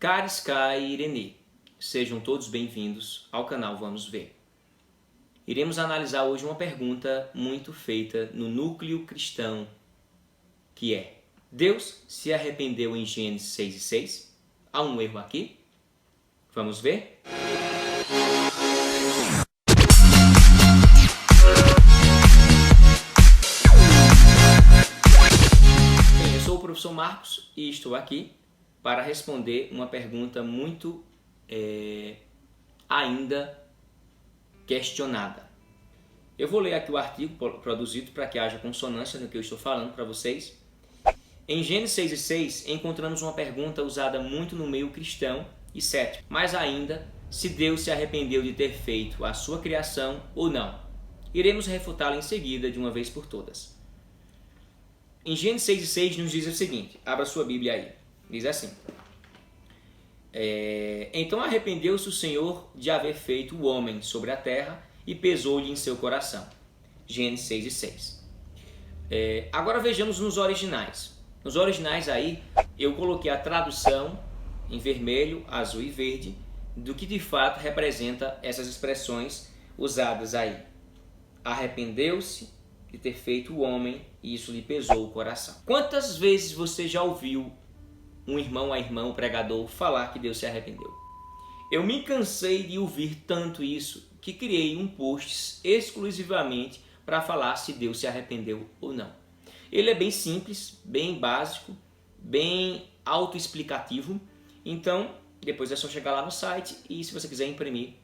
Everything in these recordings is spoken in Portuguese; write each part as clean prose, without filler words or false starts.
Carisca e Irenê, sejam todos bem-vindos ao canal Vamos Ver. Iremos analisar hoje uma pergunta muito feita no núcleo cristão, que é: Deus se arrependeu em Gênesis 6:6? Há um erro aqui? Vamos ver? Bem, eu sou o professor Marcos e estou aqui para responder uma pergunta muito ainda questionada. Eu vou ler aqui o artigo produzido para que haja consonância no que eu estou falando para vocês. Em Gênesis 6:6 encontramos uma pergunta usada muito no meio cristão e cético, mas ainda se Deus se arrependeu de ter feito a sua criação ou não. Iremos refutá-la em seguida de uma vez por todas. Em Gênesis 6:6 nos diz o seguinte, abra sua Bíblia aí, diz assim: Então arrependeu-se o Senhor de haver feito o homem sobre a terra e pesou-lhe em seu coração. Gênesis 6:6. Agora vejamos nos originais. Nos originais aí eu coloquei a tradução em vermelho, azul e verde do que de fato representa essas expressões usadas aí. Arrependeu-se de ter feito o homem e isso lhe pesou o coração. Quantas vezes você já ouviu um irmão a irmão, um pregador, falar que Deus se arrependeu? Eu me cansei de ouvir tanto isso que criei um post exclusivamente para falar se Deus se arrependeu ou não. Ele é bem simples, bem básico, bem autoexplicativo. Então, depois é só chegar lá no site e se você quiser imprimir,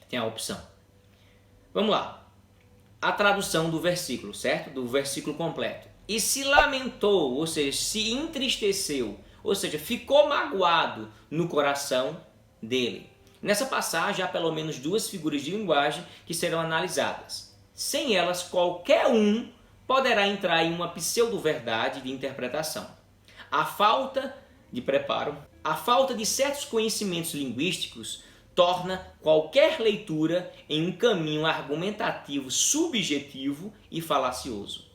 tem a opção. Vamos lá. A tradução do versículo, certo? Do versículo completo. E se lamentou, ou seja, se entristeceu, ou seja, ficou magoado no coração dele. Nessa passagem há pelo menos duas figuras de linguagem que serão analisadas. Sem elas, qualquer um poderá entrar em uma pseudo-verdade de interpretação. A falta de preparo, a falta de certos conhecimentos linguísticos torna qualquer leitura em um caminho argumentativo subjetivo e falacioso.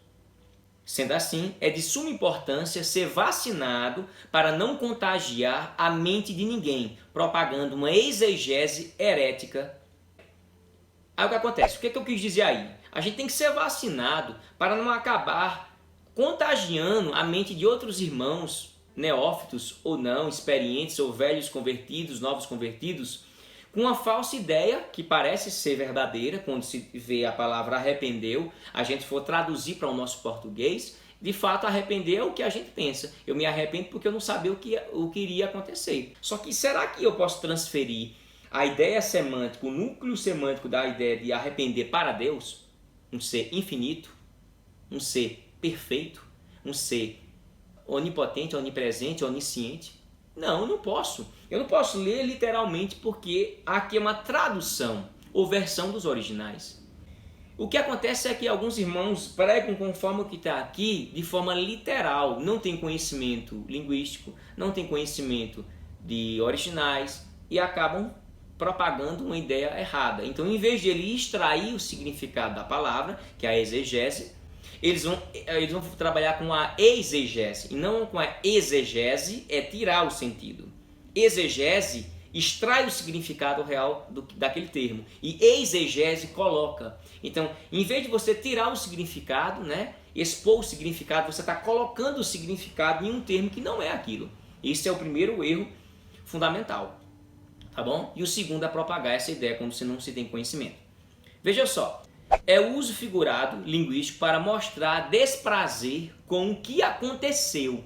Sendo assim, é de suma importância ser vacinado para não contagiar a mente de ninguém, propagando uma exegese herética. Aí o que acontece? O que eu quis dizer aí? A gente tem que ser vacinado para não acabar contagiando a mente de outros irmãos, neófitos ou não, experientes ou velhos convertidos, novos convertidos, com uma falsa ideia que parece ser verdadeira. Quando se vê a palavra arrependeu, a gente for traduzir para o nosso português, de fato arrepender é o que a gente pensa. Eu me arrependo porque eu não sabia o que iria acontecer. Só que será que eu posso transferir a ideia semântica, o núcleo semântico da ideia de arrepender para Deus? Um ser infinito, um ser perfeito, um ser onipotente, onipresente, onisciente? Não, eu não posso. Eu não posso ler literalmente porque aqui é uma tradução ou versão dos originais. O que acontece é que alguns irmãos pregam conforme o que está aqui de forma literal, não tem conhecimento linguístico, não tem conhecimento de originais e acabam propagando uma ideia errada. Então, em vez de ele extrair o significado da palavra, que é a exegese, eles vão trabalhar com a exegese e não com a exegese, é tirar o sentido. Exegese extrai o significado real daquele termo e exegese coloca. Então, em vez de você tirar o significado, expor o significado, você está colocando o significado em um termo que não é aquilo. Esse é o primeiro erro fundamental, tá bom? E o segundo é propagar essa ideia quando você não se tem conhecimento. Veja só. É o uso figurado linguístico para mostrar desprazer com o que aconteceu.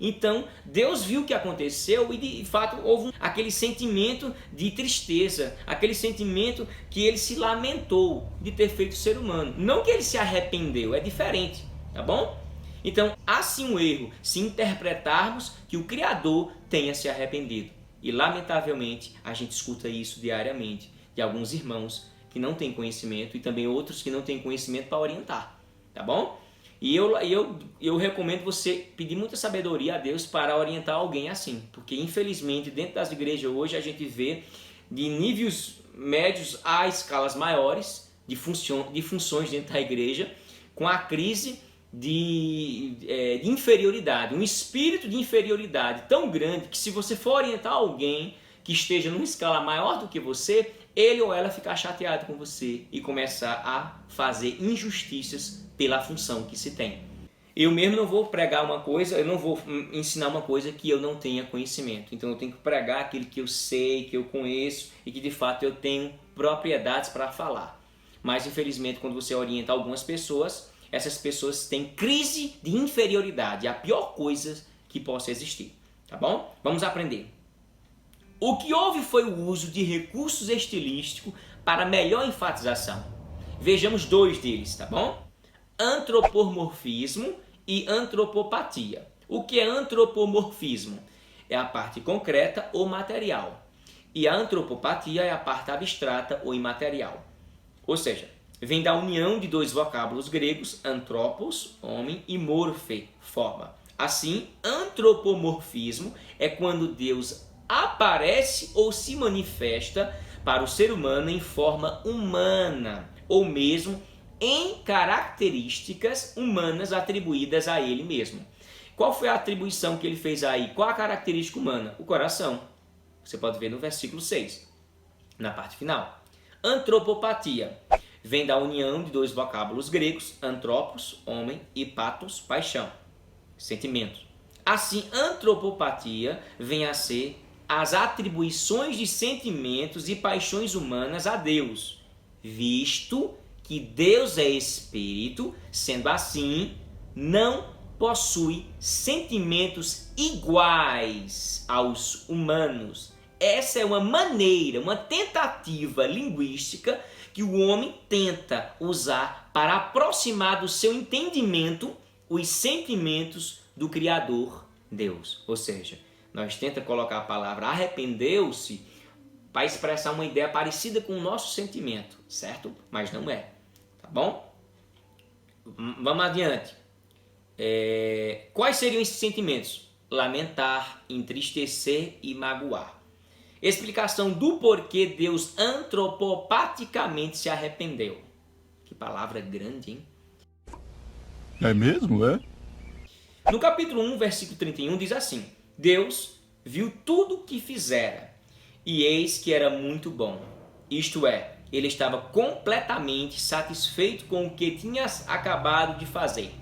Então, Deus viu o que aconteceu e de fato houve aquele sentimento de tristeza, aquele sentimento que ele se lamentou de ter feito o ser humano. Não que ele se arrependeu, é diferente, tá bom? Então, há sim um erro se interpretarmos que o Criador tenha se arrependido. E lamentavelmente, a gente escuta isso diariamente de alguns irmãos que não tem conhecimento e também outros que não têm conhecimento para orientar, tá bom? E eu recomendo você pedir muita sabedoria a Deus para orientar alguém assim, porque infelizmente dentro das igrejas hoje a gente vê de níveis médios a escalas maiores de funções dentro da igreja, com a crise de inferioridade, um espírito de inferioridade tão grande que se você for orientar alguém que esteja numa escala maior do que você, ele ou ela ficar chateado com você e começar a fazer injustiças pela função que se tem. Eu mesmo não vou pregar uma coisa, eu não vou ensinar uma coisa que eu não tenha conhecimento. Então eu tenho que pregar aquilo que eu sei, que eu conheço e que de fato eu tenho propriedades para falar. Mas infelizmente quando você orienta algumas pessoas, essas pessoas têm crise de inferioridade, é a pior coisa que possa existir. Tá bom? Vamos aprender. O que houve foi o uso de recursos estilísticos para melhor enfatização. Vejamos dois deles, tá bom? Antropomorfismo e antropopatia. O que é antropomorfismo? É a parte concreta ou material. E a antropopatia é a parte abstrata ou imaterial. Ou seja, vem da união de dois vocábulos gregos, antropos, homem, e morphe, forma. Assim, antropomorfismo é quando Deus aparece ou se manifesta para o ser humano em forma humana, ou mesmo em características humanas atribuídas a ele mesmo. Qual foi a atribuição que ele fez aí? Qual a característica humana? O coração. Você pode ver no versículo 6, na parte final. Antropopatia vem da união de dois vocábulos gregos, antropos, homem, e pathos, paixão, sentimento. Assim, antropopatia vem a ser as atribuições de sentimentos e paixões humanas a Deus, visto que Deus é espírito, sendo assim, não possui sentimentos iguais aos humanos. Essa é uma maneira, uma tentativa linguística que o homem tenta usar para aproximar do seu entendimento os sentimentos do Criador Deus. Ou seja, nós tentamos colocar a palavra arrependeu-se para expressar uma ideia parecida com o nosso sentimento, certo? Mas não é, tá bom? Vamos adiante. Quais seriam esses sentimentos? Lamentar, entristecer e magoar. Explicação do porquê Deus antropopaticamente se arrependeu. Que palavra grande, hein? É mesmo, é? No capítulo 1, versículo 31, diz assim: Deus viu tudo o que fizera, e eis que era muito bom. Isto é, ele estava completamente satisfeito com o que tinha acabado de fazer.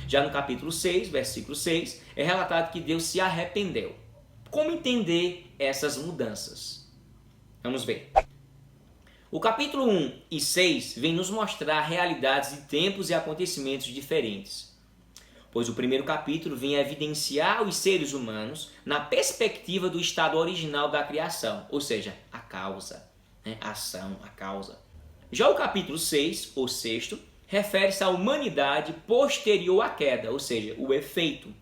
Já no capítulo 6, versículo 6, é relatado que Deus se arrependeu. Como entender essas mudanças? Vamos ver. O capítulo 1 e 6 vem nos mostrar realidades de tempos e acontecimentos diferentes, pois o primeiro capítulo vem evidenciar os seres humanos na perspectiva do estado original da criação, ou seja, a causa, a ação, a causa. Já o capítulo 6, ou sexto, refere-se à humanidade posterior à queda, ou seja, o efeito,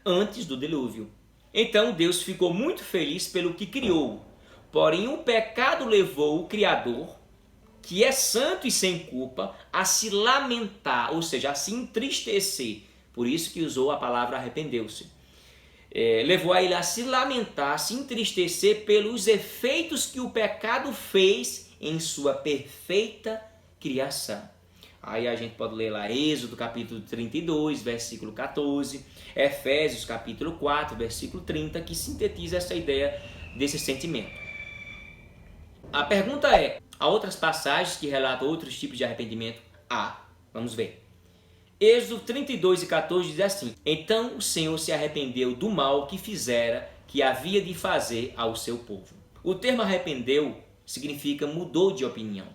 antes do dilúvio. Então Deus ficou muito feliz pelo que criou, porém o pecado levou o Criador, que é santo e sem culpa, a se lamentar, ou seja, a se entristecer. Por isso que usou a palavra arrependeu-se. Levou a ele a se lamentar, a se entristecer pelos efeitos que o pecado fez em sua perfeita criação. Aí a gente pode ler lá Êxodo capítulo 32, versículo 14, Efésios capítulo 4, versículo 30, que sintetiza essa ideia desse sentimento. A pergunta é, há outras passagens que relatam outros tipos de arrependimento? Vamos ver. Êxodo 32 e 14 diz assim: Então o Senhor se arrependeu do mal que fizera, que havia de fazer ao seu povo. O termo arrependeu significa mudou de opinião.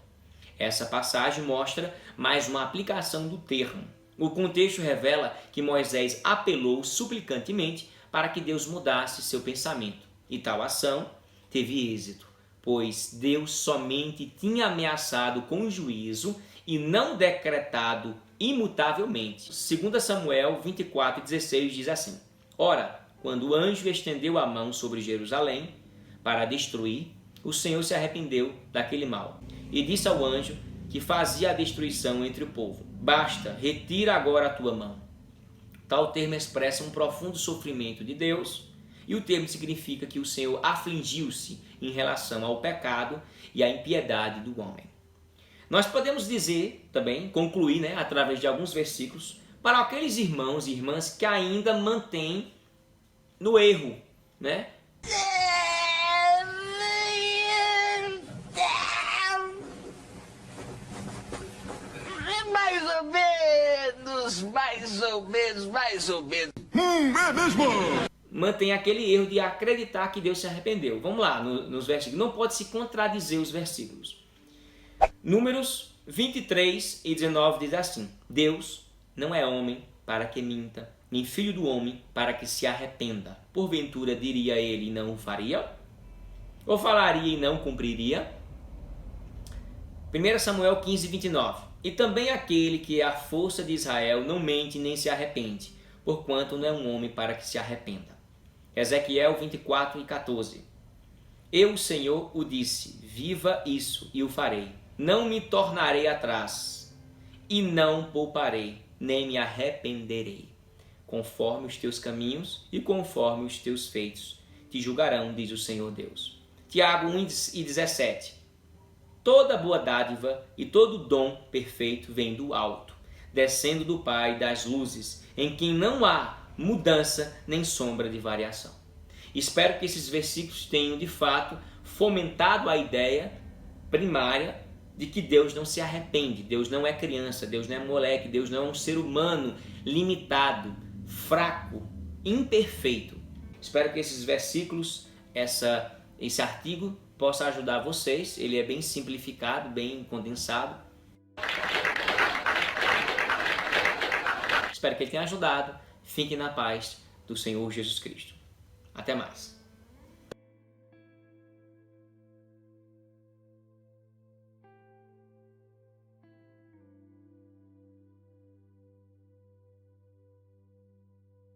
Essa passagem mostra mais uma aplicação do termo. O contexto revela que Moisés apelou suplicantemente para que Deus mudasse seu pensamento. E tal ação teve êxito, pois Deus somente tinha ameaçado com juízo e não decretado imutavelmente. 2 Samuel 24:16 diz assim: Ora, quando o anjo estendeu a mão sobre Jerusalém para destruir, o Senhor se arrependeu daquele mal e disse ao anjo que fazia a destruição entre o povo: Basta, retira agora a tua mão. Tal termo expressa um profundo sofrimento de Deus, e o termo significa que o Senhor afligiu-se em relação ao pecado e à impiedade do homem. Nós podemos dizer também, concluir, através de alguns versículos, para aqueles irmãos e irmãs que ainda mantêm no erro, né? Mais ou menos. É mesmo? Mantém aquele erro de acreditar que Deus se arrependeu. Vamos lá, nos versículos. Não pode se contradizer os versículos. Números 23 e 19 diz assim: Deus não é homem para que minta, nem filho do homem para que se arrependa. Porventura diria ele e não o faria? Ou falaria e não cumpriria? 1 Samuel 15, 29. E também aquele que é a força de Israel não mente nem se arrepende, porquanto não é um homem para que se arrependa. Ezequiel 24 e 14. Eu, Senhor, o disse, viva isso e o farei. Não me tornarei atrás e não pouparei, nem me arrependerei. Conforme os teus caminhos e conforme os teus feitos te julgarão, diz o Senhor Deus. Tiago 1 e 17. Toda boa dádiva e todo dom perfeito vem do alto, descendo do Pai das luzes, em quem não há mudança nem sombra de variação. Espero que esses versículos tenham de fato fomentado a ideia primária de que Deus não se arrepende, Deus não é criança, Deus não é moleque, Deus não é um ser humano limitado, fraco, imperfeito. Espero que esses versículos, esse artigo possa ajudar vocês. Ele é bem simplificado, bem condensado. Espero que ele tenha ajudado. Fiquem na paz do Senhor Jesus Cristo. Até mais.